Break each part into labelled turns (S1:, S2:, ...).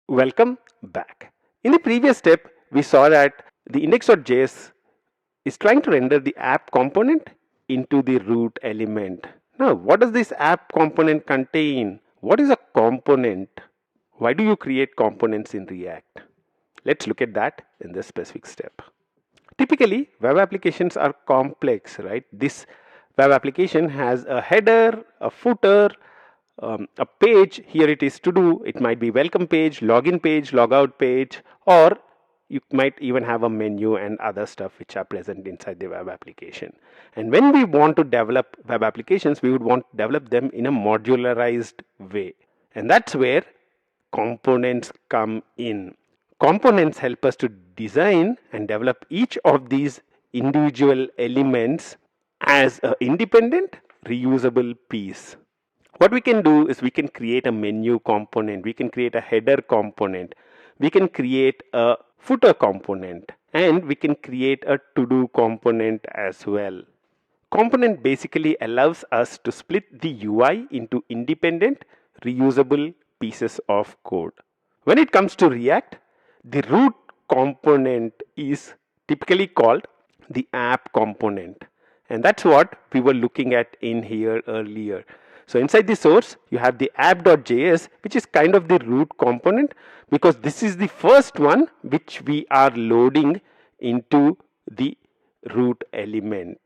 S1: Welcome back. In the previous step, we saw that the index.js is trying to render the app component into the root element. Now, what does this app component contain? What is a component? Why do you create components in React? Let's look at that in this specific step. Typically, web applications are complex, right? This web application has a header, a footer, a page. Here it is to do. It might be welcome page, login page, logout page, or you might even have a menu and other stuff which are present inside the web application. And when we want to develop web applications, we would want to develop them in a modularized way. And that's where components come in. Components help us to design and develop each of these individual elements as an independent, reusable piece. What we can do is we can create a menu component, we can create a header component, we can create a footer component, and we can create a to-do component as well. Component basically allows us to split the UI into independent, reusable pieces of code. When it comes to React, the root component is typically called the app component, and that's what we were looking at in here earlier. So inside the source, you have the app.js, which is kind of the root component because this is the first one which we are loading into the root element.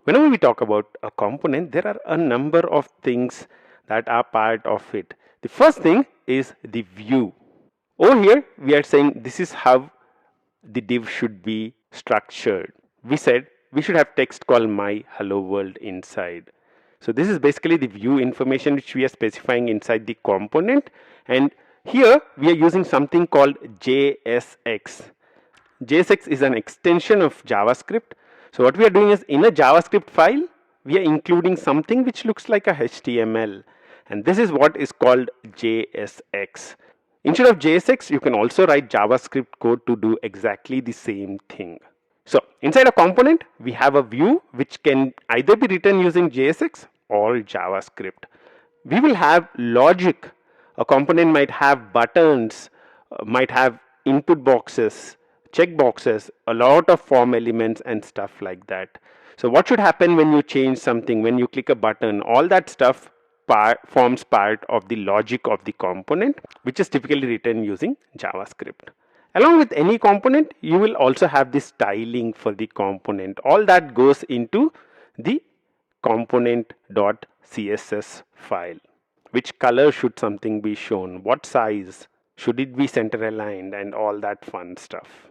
S1: Whenever we talk about a component, there are a number of things that are part of it. The first thing is the view. Over here, we are saying this is how the div should be structured. We said we should have text called my hello world inside. So this is basically the view information which we are specifying inside the component, and here we are using something called JSX. JSX is an extension of JavaScript. So what we are doing is in a JavaScript file, we are including something which looks like a HTML, and this is what is called JSX. Instead of JSX, you can also write JavaScript code to do exactly the same thing. So inside a component, we have a view which can either be written using JSX or JavaScript. We will have logic. A component might have buttons, might have input boxes, check boxes, a lot of form elements and stuff like that. So what should happen when you change something, when you click a button, all that stuff forms part of the logic of the component, which is typically written using JavaScript. Along with any component, you will also have the styling for the component. All that goes into the component.css file. Which color should something be shown? What size? Should it be center aligned? And all that fun stuff.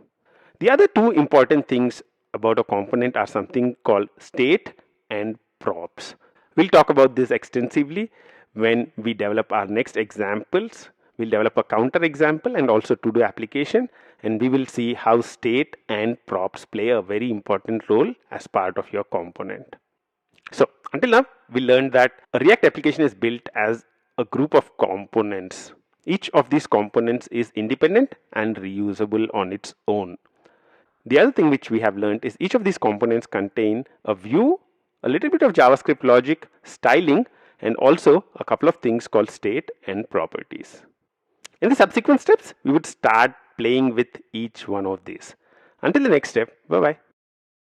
S1: The other two important things about a component are something called state and props. We'll talk about this extensively when we develop our next examples. We'll develop a counter example and also to-do application, and we will see how state and props play a very important role as part of your component. So until now, we learned that a React application is built as a group of components. Each of these components is independent and reusable on its own. The other thing which we have learned is each of these components contain a view, a little bit of JavaScript logic, styling, and also a couple of things called state and properties. In the subsequent steps, we would start playing with each one of these. Until the next step, bye-bye.